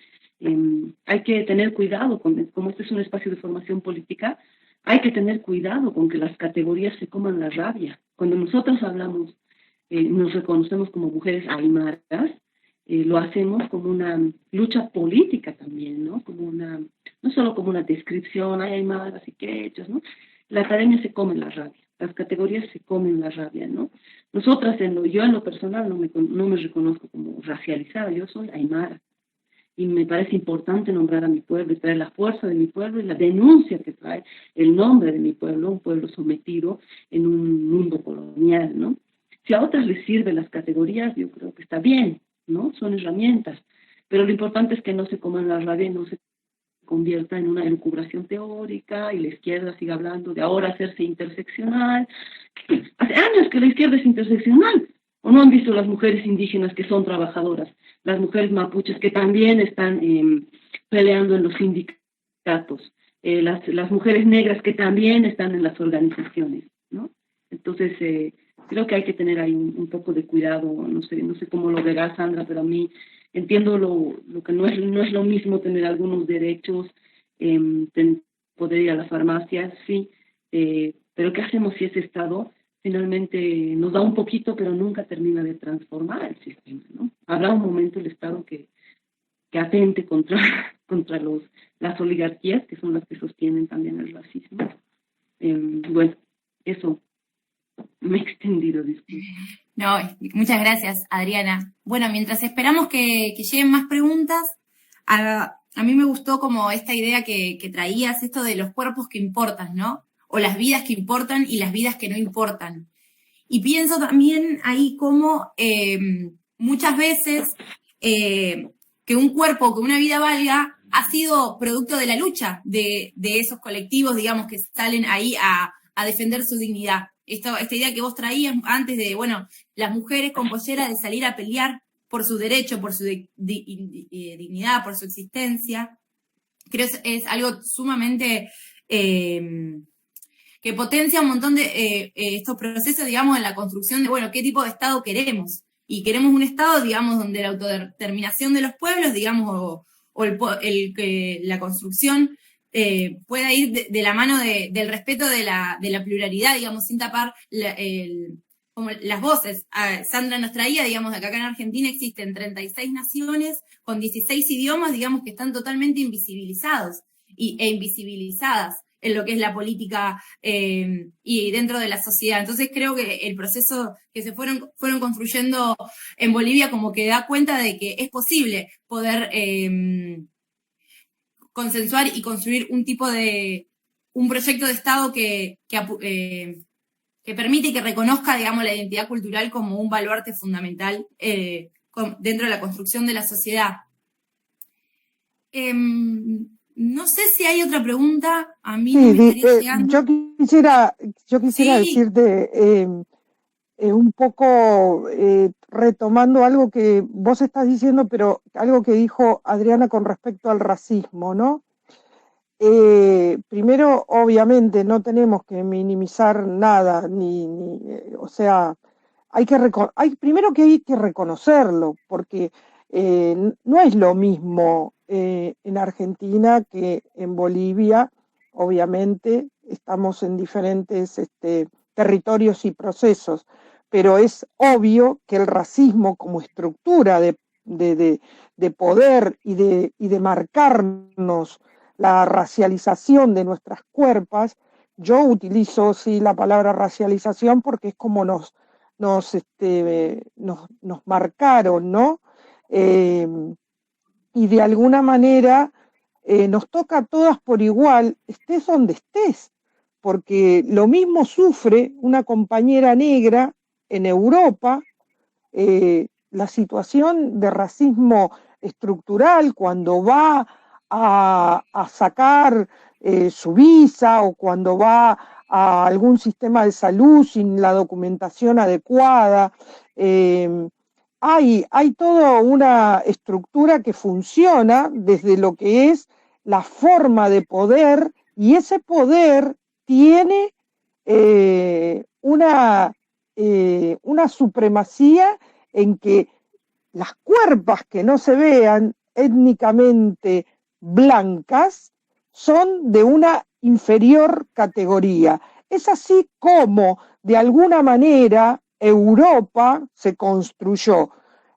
Hay que tener cuidado, como este es un espacio de formación política, hay que tener cuidado con que las categorías se coman la rabia. Cuando nosotros hablamos, nos reconocemos como mujeres aymaras, lo hacemos como una lucha política también, ¿no? No solo como una descripción, hay aymaras y quechas, ¿no? La academia se come la rabia, las categorías se comen la rabia, ¿no? Nosotras, yo en lo personal no me reconozco como racializada, yo soy aymara. Y me parece importante nombrar a mi pueblo y traer la fuerza de mi pueblo y la denuncia que trae el nombre de mi pueblo, un pueblo sometido en un mundo colonial, ¿no? Si a otras les sirven las categorías, yo creo que está bien, ¿no? Son herramientas, pero lo importante es que no se coman la rabia y no se convierta en una elucubración teórica y la izquierda siga hablando de ahora hacerse interseccional. Hace años que la izquierda es interseccional. ¿O no han visto las mujeres indígenas que son trabajadoras? Las mujeres mapuches que también están peleando en los sindicatos. Las mujeres negras que también están en las organizaciones, ¿no? Entonces, creo que hay que tener ahí un poco de cuidado. No sé cómo lo verá Sandra, pero a mí entiendo lo que no es lo mismo tener algunos derechos, poder ir a la farmacia, sí, pero ¿qué hacemos si ese Estado finalmente nos da un poquito, pero nunca termina de transformar el sistema, ¿no? Habrá un momento el Estado que atente contra las oligarquías, que son las que sostienen también el racismo. Bueno, eso me he extendido, disculpe. No, muchas gracias, Adriana. Bueno, mientras esperamos que lleguen más preguntas, a mí me gustó como esta idea que traías, esto de los cuerpos que importan, ¿no? O las vidas que importan y las vidas que no importan. Y pienso también ahí como muchas veces que un cuerpo, que una vida valga, ha sido producto de la lucha de esos colectivos, digamos, que salen ahí a defender su dignidad. Esta idea que vos traías antes de, bueno, las mujeres con pollera de salir a pelear por su derecho, por su dignidad, por su existencia. Creo que es algo sumamente que potencia un montón de estos procesos, digamos, en la construcción de, bueno, qué tipo de Estado queremos. Y queremos un Estado, digamos, donde la autodeterminación de los pueblos, digamos, o la construcción pueda ir de la mano del respeto de la pluralidad, digamos, sin tapar como las voces. Sandra nos traía, digamos, que acá en Argentina existen 36 naciones con 16 idiomas, digamos, que están totalmente invisibilizados e invisibilizadas en lo que es la política y dentro de la sociedad. Entonces creo que el proceso que se fueron construyendo en Bolivia como que da cuenta de que es posible poder consensuar y construir un proyecto de Estado que permite y que reconozca, digamos, la identidad cultural como un baluarte fundamental dentro de la construcción de la sociedad. No sé si hay otra pregunta. A mí no me estaría llegando. Yo quisiera decirte un poco retomando algo que vos estás diciendo, pero algo que dijo Adriana con respecto al racismo, ¿no? Primero, obviamente, no tenemos que minimizar nada, o sea, primero que hay que reconocerlo, porque no es lo mismo en Argentina que en Bolivia. Obviamente estamos en diferentes territorios y procesos, pero es obvio que el racismo como estructura de poder y de marcarnos la racialización de nuestras cuerpos, yo utilizo sí la palabra racialización porque es como nos marcaron, ¿no? Y de alguna manera nos toca a todas por igual, estés donde estés, porque lo mismo sufre una compañera negra en Europa, la situación de racismo estructural cuando va a sacar su visa o cuando va a algún sistema de salud sin la documentación adecuada. Hay toda una estructura que funciona desde lo que es la forma de poder, y ese poder tiene una supremacía en que las cuerpas que no se vean étnicamente blancas son de una inferior categoría. Es así como, de alguna manera, Europa se construyó.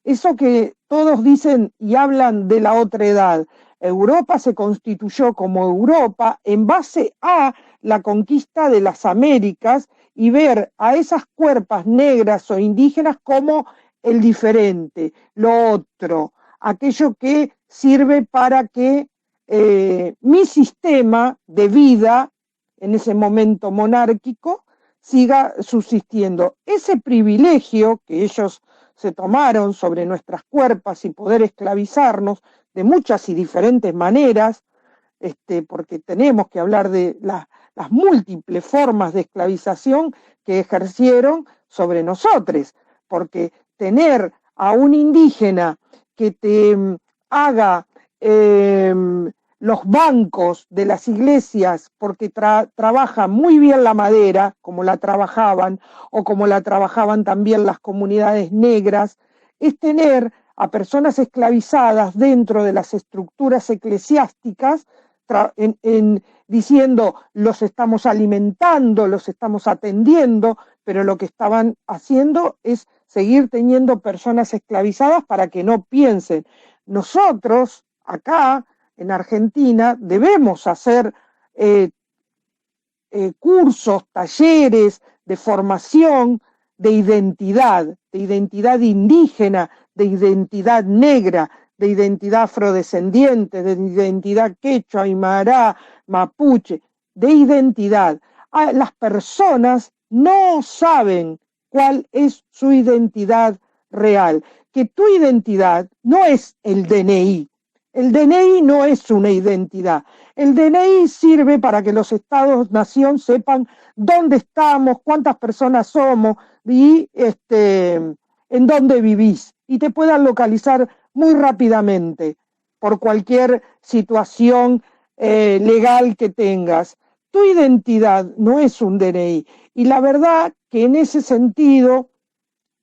Eso que todos dicen y hablan de la otredad. Europa se constituyó como Europa en base a la conquista de las Américas y ver a esas cuerpas negras o indígenas como el diferente, lo otro, aquello que sirve para que mi sistema de vida, en ese momento monárquico, siga subsistiendo. Ese privilegio que ellos se tomaron sobre nuestras cuerpas y poder esclavizarnos de muchas y diferentes maneras, porque tenemos que hablar de las múltiples formas de esclavización que ejercieron sobre nosotros, porque tener a un indígena que te haga los bancos de las iglesias porque trabaja muy bien la madera, como la trabajaban, o como la trabajaban también las comunidades negras, es tener a personas esclavizadas dentro de las estructuras eclesiásticas, diciendo los estamos alimentando, los estamos atendiendo, pero lo que estaban haciendo es seguir teniendo personas esclavizadas para que no piensen. Nosotros, acá en Argentina, debemos hacer cursos, talleres de formación de identidad indígena, de identidad negra, de identidad afrodescendiente, de identidad quechua, aymara, mapuche, de identidad. Las personas no saben cuál es su identidad real, que tu identidad no es el DNI. El DNI no es una identidad. El DNI sirve para que los estados-nación sepan dónde estamos, cuántas personas somos y en dónde vivís, y te puedan localizar muy rápidamente por cualquier situación legal que tengas. Tu identidad no es un DNI. Y la verdad que en ese sentido,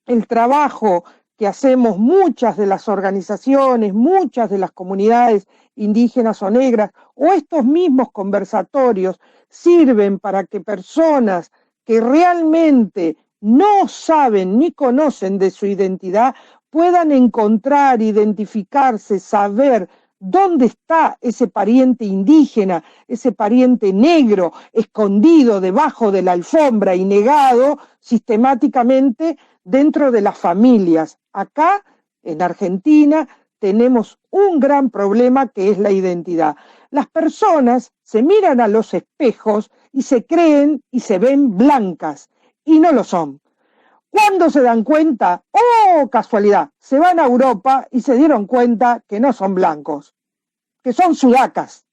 el trabajo que hacemos muchas de las organizaciones, muchas de las comunidades indígenas o negras, o estos mismos conversatorios, sirven para que personas que realmente no saben ni conocen de su identidad puedan encontrar, identificarse, saber dónde está ese pariente indígena, ese pariente negro, escondido debajo de la alfombra y negado sistemáticamente dentro de las familias. Acá, en Argentina, tenemos un gran problema que es la identidad. Las personas se miran a los espejos y se creen y se ven blancas, y no lo son. ¿Cuándo se dan cuenta? ¡Oh, casualidad! Se van a Europa y se dieron cuenta que no son blancos, que son sudacas,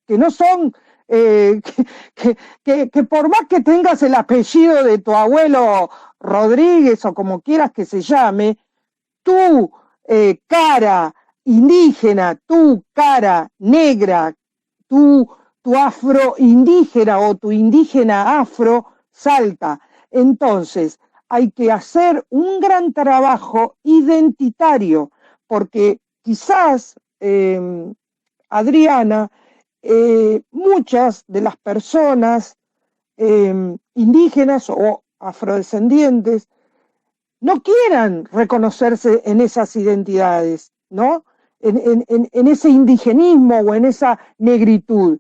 que no son, que por más que tengas el apellido de tu abuelo Rodríguez o como quieras que se llame, tu cara indígena, tu cara negra, tu afroindígena o tu indígena afro salta. Entonces, hay que hacer un gran trabajo identitario, porque quizás, Adriana, muchas de las personas indígenas o afrodescendientes no quieran reconocerse en esas identidades, ¿no? En ese indigenismo o en esa negritud.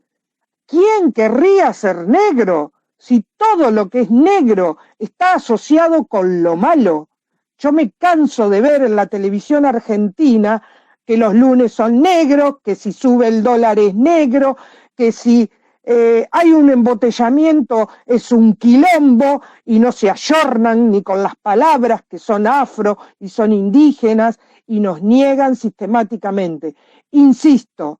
¿Quién querría ser negro si todo lo que es negro está asociado con lo malo? Yo me canso de ver en la televisión argentina que los lunes son negros, que si sube el dólar es negro, que si hay un embotellamiento es un quilombo y no se ayornan ni con las palabras que son afro y son indígenas y nos niegan sistemáticamente. Insisto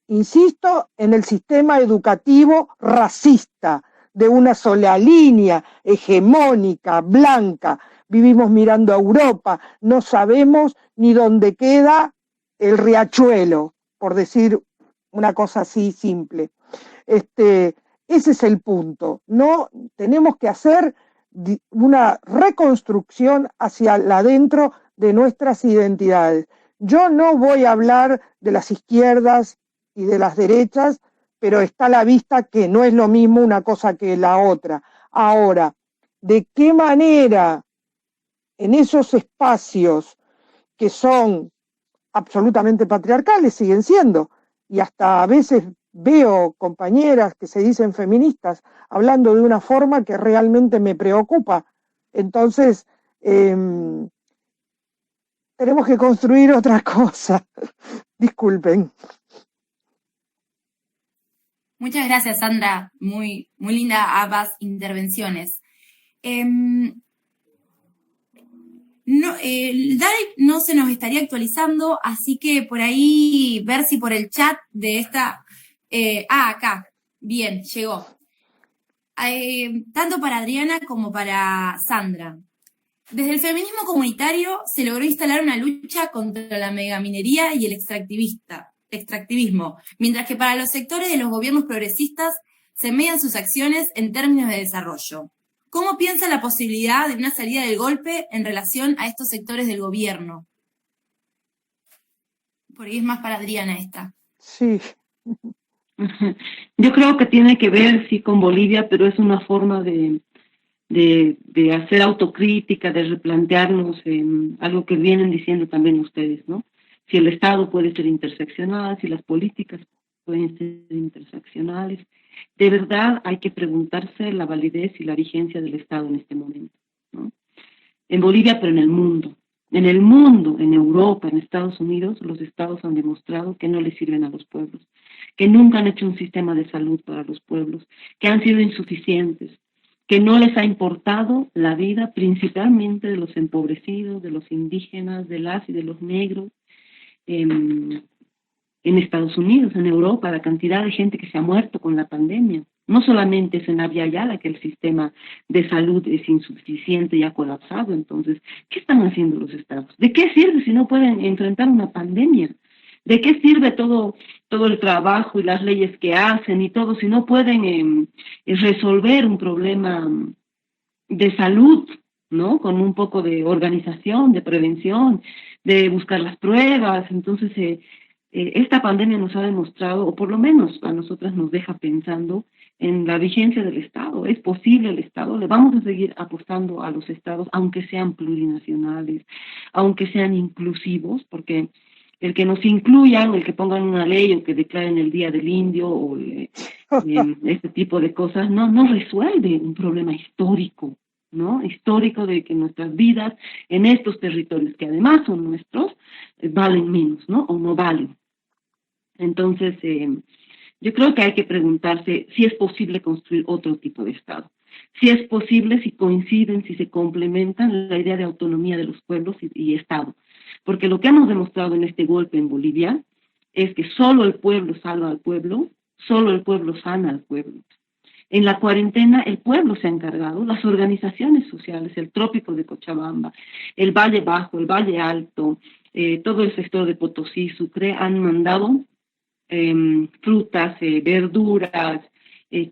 en el sistema educativo racista, de una sola línea hegemónica, blanca. Vivimos mirando a Europa, no sabemos ni dónde queda el riachuelo, por decir una cosa así simple. Ese es el punto. No tenemos que hacer una reconstrucción hacia adentro de nuestras identidades. Yo no voy a hablar de las izquierdas y de las derechas, pero está a la vista que no es lo mismo una cosa que la otra. Ahora, ¿de qué manera en esos espacios que son absolutamente patriarcales, siguen siendo, y hasta a veces veo compañeras que se dicen feministas hablando de una forma que realmente me preocupa? Entonces, tenemos que construir otra cosa. Disculpen. Muchas gracias, Sandra. Muy, muy linda ambas intervenciones. El DAREC no se nos estaría actualizando, así que por ahí ver si por el chat de esta... acá. Bien, llegó. Tanto para Adriana como para Sandra. Desde el feminismo comunitario se logró instalar una lucha contra la megaminería y el extractivismo, mientras que para los sectores de los gobiernos progresistas se median sus acciones en términos de desarrollo. ¿Cómo piensa la posibilidad de una salida del golpe en relación a estos sectores del gobierno? Por ahí es más para Adriana esta. Sí. Yo creo que tiene que ver, sí, con Bolivia, pero es una forma de hacer autocrítica, de replantearnos algo que vienen diciendo también ustedes, ¿no? Si el Estado puede ser interseccional, si las políticas pueden ser interseccionales. De verdad hay que preguntarse la validez y la vigencia del Estado en este momento, ¿no? En Bolivia, pero en el mundo. En el mundo, en Europa, en Estados Unidos, los estados han demostrado que no les sirven a los pueblos, que nunca han hecho un sistema de salud para los pueblos, que han sido insuficientes, que no les ha importado la vida principalmente de los empobrecidos, de los indígenas, de las y de los negros. En Estados Unidos, en Europa, la cantidad de gente que se ha muerto con la pandemia. No solamente es en Abya Yala que el sistema de salud es insuficiente y ha colapsado. Entonces, ¿qué están haciendo los estados? ¿De qué sirve si no pueden enfrentar una pandemia? ¿De qué sirve todo el trabajo y las leyes que hacen y todo si no pueden resolver un problema de salud, ¿no? Con un poco de organización, de prevención, de buscar las pruebas? Entonces, esta pandemia nos ha demostrado, o por lo menos a nosotras nos deja pensando en la vigencia del Estado. ¿Es posible el Estado? Le vamos a seguir apostando a los Estados, aunque sean plurinacionales, aunque sean inclusivos, porque el que nos incluyan, el que pongan una ley o que declaren el Día del Indio o este tipo de cosas, no resuelve un problema histórico, ¿no? Histórico de que nuestras vidas en estos territorios, que además son nuestros, valen menos, ¿no? O no valen. Entonces, yo creo que hay que preguntarse si es posible construir otro tipo de Estado. Si es posible, si coinciden, si se complementan la idea de autonomía de los pueblos y Estado. Porque lo que hemos demostrado en este golpe en Bolivia es que solo el pueblo salva al pueblo, solo el pueblo sana al pueblo. En la cuarentena el pueblo se ha encargado, las organizaciones sociales, el Trópico de Cochabamba, el Valle Bajo, el Valle Alto, todo el sector de Potosí, Sucre, han mandado frutas, verduras,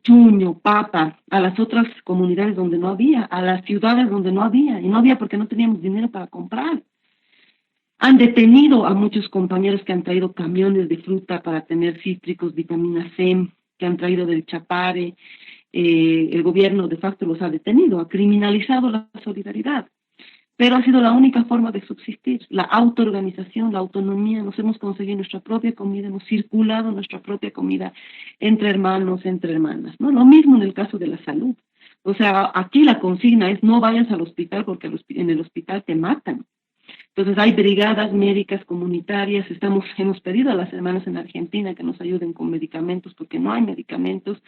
chuño, papa, a las otras comunidades donde no había, a las ciudades donde no había, y no había porque no teníamos dinero para comprar. Han detenido a muchos compañeros que han traído camiones de fruta para tener cítricos, vitamina C, que han traído del Chapare. El gobierno de facto los ha detenido, ha criminalizado la solidaridad, pero ha sido la única forma de subsistir, la autoorganización, la autonomía. Nos hemos conseguido nuestra propia comida, hemos circulado nuestra propia comida entre hermanos, entre hermanas, ¿no? Lo mismo en el caso de la salud. O sea, aquí la consigna es no vayas al hospital porque en el hospital te matan. Entonces hay brigadas médicas comunitarias, hemos pedido a las hermanas en Argentina que nos ayuden con medicamentos porque no hay medicamentos.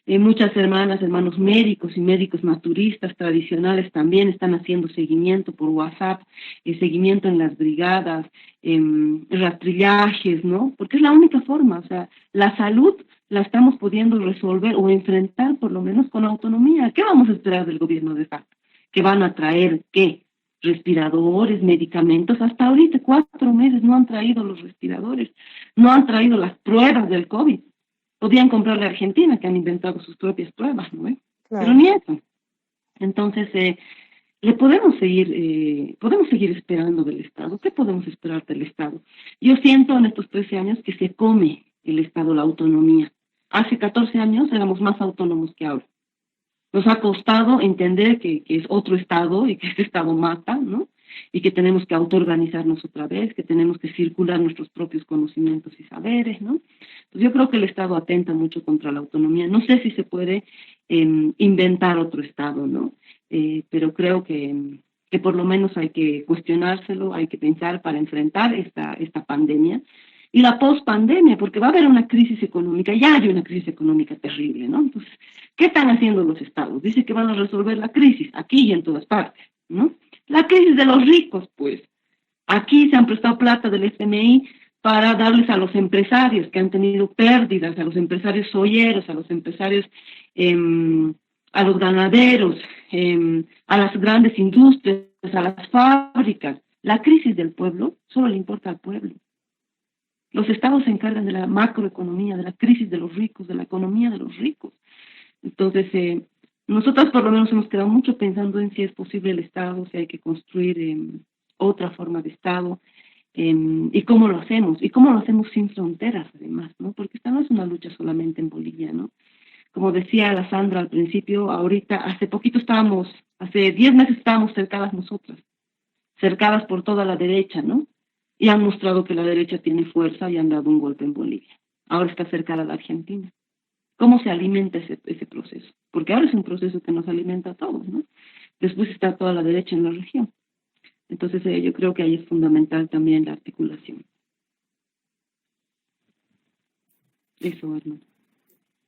Muchas hermanas, hermanos médicos y médicos naturistas tradicionales también están haciendo seguimiento por WhatsApp, seguimiento en las brigadas, rastrillajes, ¿no? Porque es la única forma, o sea, la salud la estamos pudiendo resolver o enfrentar por lo menos con autonomía. ¿Qué vamos a esperar del gobierno de facto? ¿Que van a traer qué? Respiradores, medicamentos. Hasta ahorita 4 meses no han traído los respiradores, no han traído las pruebas del COVID. Podían comprarle a Argentina, que han inventado sus propias pruebas, ¿no? Claro. Pero ni eso. Entonces, le podemos seguir esperando del Estado. ¿Qué podemos esperar del Estado? Yo siento en estos 13 años que se come el Estado la autonomía. Hace 14 años éramos más autónomos que ahora. Nos ha costado entender que es otro Estado y que este Estado mata, ¿no? Y que tenemos que autoorganizarnos otra vez, que tenemos que circular nuestros propios conocimientos y saberes, ¿no? Pues yo creo que el Estado atenta mucho contra la autonomía. No sé si se puede inventar otro Estado, ¿no? Pero creo que por lo menos hay que cuestionárselo, hay que pensar para enfrentar esta pandemia y la post-pandemia, porque va a haber una crisis económica, ya hay una crisis económica terrible, ¿no? Entonces, ¿qué están haciendo los estados? Dice que van a resolver la crisis, aquí y en todas partes, ¿no? La crisis de los ricos, pues. Aquí se han prestado plata del FMI para darles a los empresarios que han tenido pérdidas, a los empresarios soyeros, a los empresarios, a los ganaderos, a las grandes industrias, a las fábricas. La crisis del pueblo solo le importa al pueblo. Los estados se encargan de la macroeconomía, de la crisis de los ricos, de la economía de los ricos. Entonces, nosotros por lo menos hemos quedado mucho pensando en si es posible el Estado, si hay que construir otra forma de Estado, y cómo lo hacemos sin fronteras además, ¿no? Porque esta no es una lucha solamente en Bolivia, ¿no? Como decía la Sandra al principio, ahorita, hace 10 meses estábamos cercadas nosotras, cercadas por toda la derecha, ¿no? Y han mostrado que la derecha tiene fuerza y han dado un golpe en Bolivia. Ahora está cercada la Argentina. ¿Cómo se alimenta ese proceso? Porque ahora es un proceso que nos alimenta a todos, ¿no? Después está toda la derecha en la región. Entonces yo creo que ahí es fundamental también la articulación. Eso, hermano.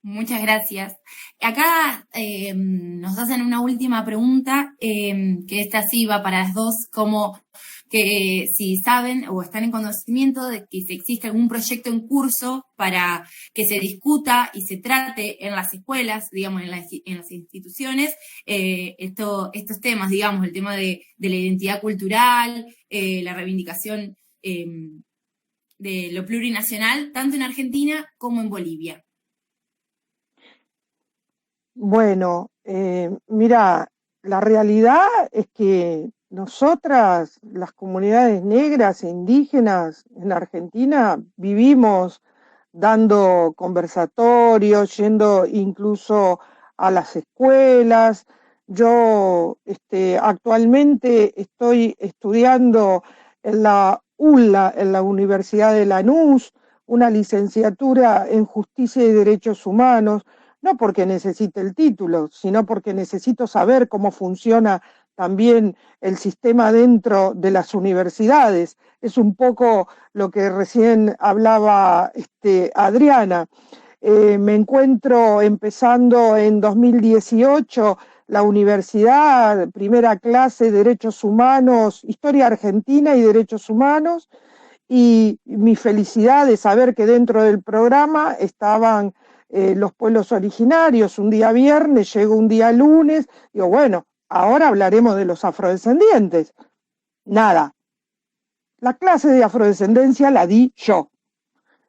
Muchas gracias. Acá nos hacen una última pregunta, que esta sí va para las dos, como que si saben o están en conocimiento de que si existe algún proyecto en curso para que se discuta y se trate en las escuelas, digamos, en las instituciones, estos temas, digamos, el tema de la identidad cultural, la reivindicación de lo plurinacional, tanto en Argentina como en Bolivia. Bueno, mira, la realidad es que nosotras, las comunidades negras e indígenas en Argentina, vivimos dando conversatorios, yendo incluso a las escuelas. Yo actualmente estoy estudiando en la ULA, en la Universidad de Lanús, una licenciatura en Justicia y Derechos Humanos, no porque necesite el título, sino porque necesito saber cómo funciona también el sistema dentro de las universidades. Es un poco lo que recién hablaba Adriana. Me encuentro empezando en 2018 la universidad, primera clase, Derechos Humanos, Historia Argentina y Derechos Humanos, y mi felicidad de saber que dentro del programa estaban los pueblos originarios. Un día viernes, llego un día lunes, digo, bueno, ahora hablaremos de los afrodescendientes. Nada, la clase de afrodescendencia la di yo.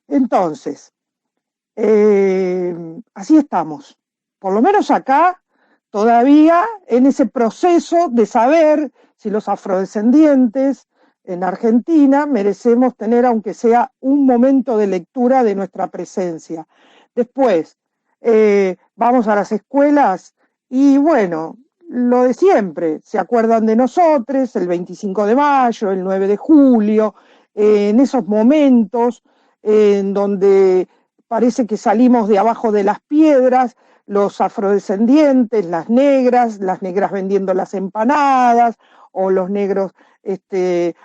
Entonces, así estamos, por lo menos acá, todavía en ese proceso de saber si los afrodescendientes en Argentina merecemos tener, aunque sea un momento de lectura de nuestra presencia. Después, vamos a las escuelas y bueno, lo de siempre, se acuerdan de nosotros, el 25 de mayo, el 9 de julio, en esos momentos en donde parece que salimos de abajo de las piedras, los afrodescendientes, las negras vendiendo las empanadas, o los negros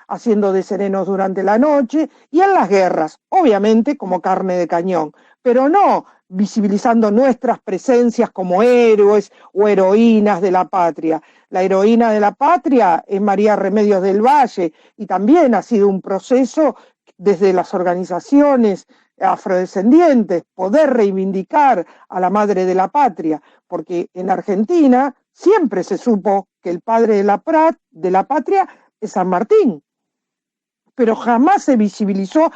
haciendo de serenos durante la noche, y en las guerras, obviamente como carne de cañón, pero no visibilizando nuestras presencias como héroes o heroínas de la patria. La heroína de la patria es María Remedios del Valle, y también ha sido un proceso desde las organizaciones afrodescendientes, poder reivindicar a la madre de la patria, porque en Argentina siempre se supo que el padre de la patria es San Martín, pero jamás se visibilizó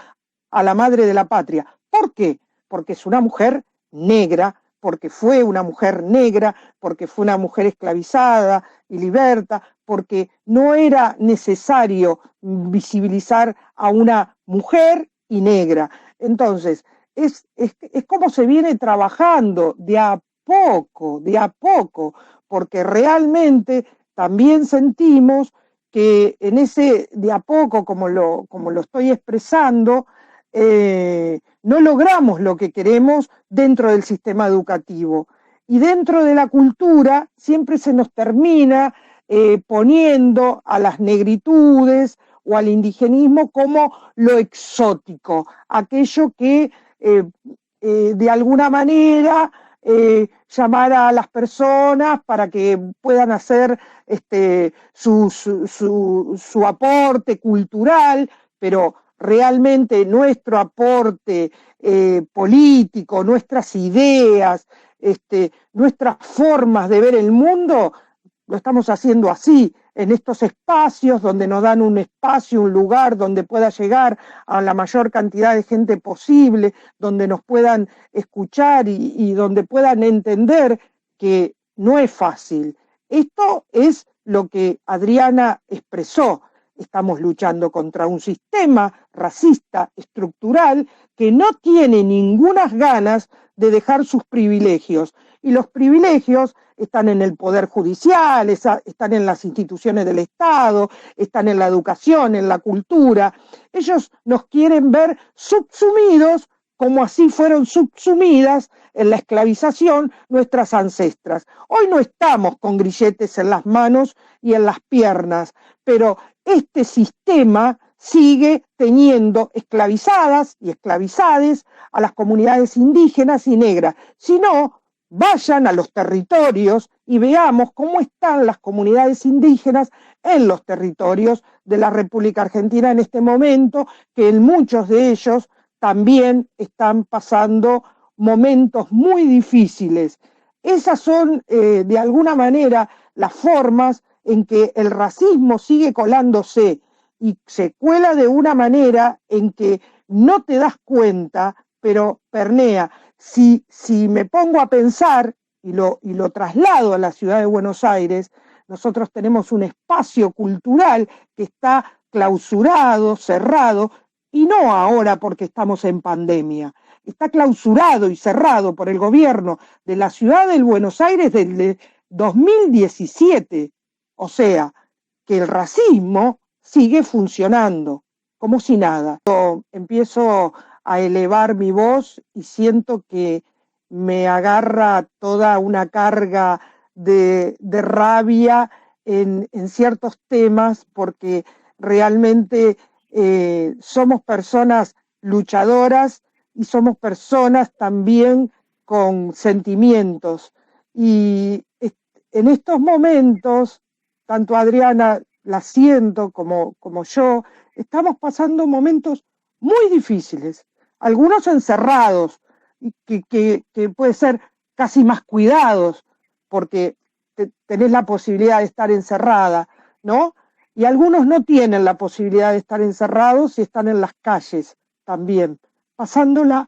a la madre de la patria. ¿Por qué? Porque es una mujer negra, porque fue una mujer negra, porque fue una mujer esclavizada y liberta, porque no era necesario visibilizar a una mujer y negra. Entonces, es como se viene trabajando de a poco, porque realmente también sentimos que en ese de a poco, como lo estoy expresando, no logramos lo que queremos dentro del sistema educativo. Y dentro de la cultura siempre se nos termina poniendo a las negritudes o al indigenismo como lo exótico, aquello que de alguna manera llamar a las personas para que puedan hacer su aporte cultural, pero realmente nuestro aporte político, nuestras ideas, nuestras formas de ver el mundo, lo estamos haciendo así, en estos espacios donde nos dan un espacio, un lugar donde pueda llegar a la mayor cantidad de gente posible, donde nos puedan escuchar y donde puedan entender que no es fácil. Esto es lo que Adriana expresó. Estamos luchando contra un sistema racista estructural que no tiene ninguna ganas de dejar sus privilegios. Y los privilegios están en el poder judicial, están en las instituciones del Estado, están en la educación, en la cultura. Ellos nos quieren ver subsumidos, como así fueron subsumidas en la esclavización nuestras ancestras. Hoy no estamos con grilletes en las manos y en las piernas, pero este sistema sigue teniendo esclavizadas y esclavizades a las comunidades indígenas y negras. Si no, vayan a los territorios y veamos cómo están las comunidades indígenas en los territorios de la República Argentina en este momento, que en muchos de ellos también están pasando momentos muy difíciles. Esas son, de alguna manera, las formas en que el racismo sigue colándose y se cuela de una manera en que no te das cuenta, pero pernea. Si me pongo a pensar y lo traslado a la ciudad de Buenos Aires, nosotros tenemos un espacio cultural que está clausurado, cerrado, y no ahora porque estamos en pandemia. Está clausurado y cerrado por el gobierno de la ciudad de Buenos Aires desde 2017. O sea, que el racismo sigue funcionando, como si nada. Yo empiezo a elevar mi voz y siento que me agarra toda una carga de rabia en ciertos temas, porque realmente somos personas luchadoras y somos personas también con sentimientos. Y en estos momentos, tanto Adriana la siento como yo, estamos pasando momentos muy difíciles, algunos encerrados, que puede ser casi más cuidados, porque tenés la posibilidad de estar encerrada, ¿no? Y algunos no tienen la posibilidad de estar encerrados y están en las calles también, pasándola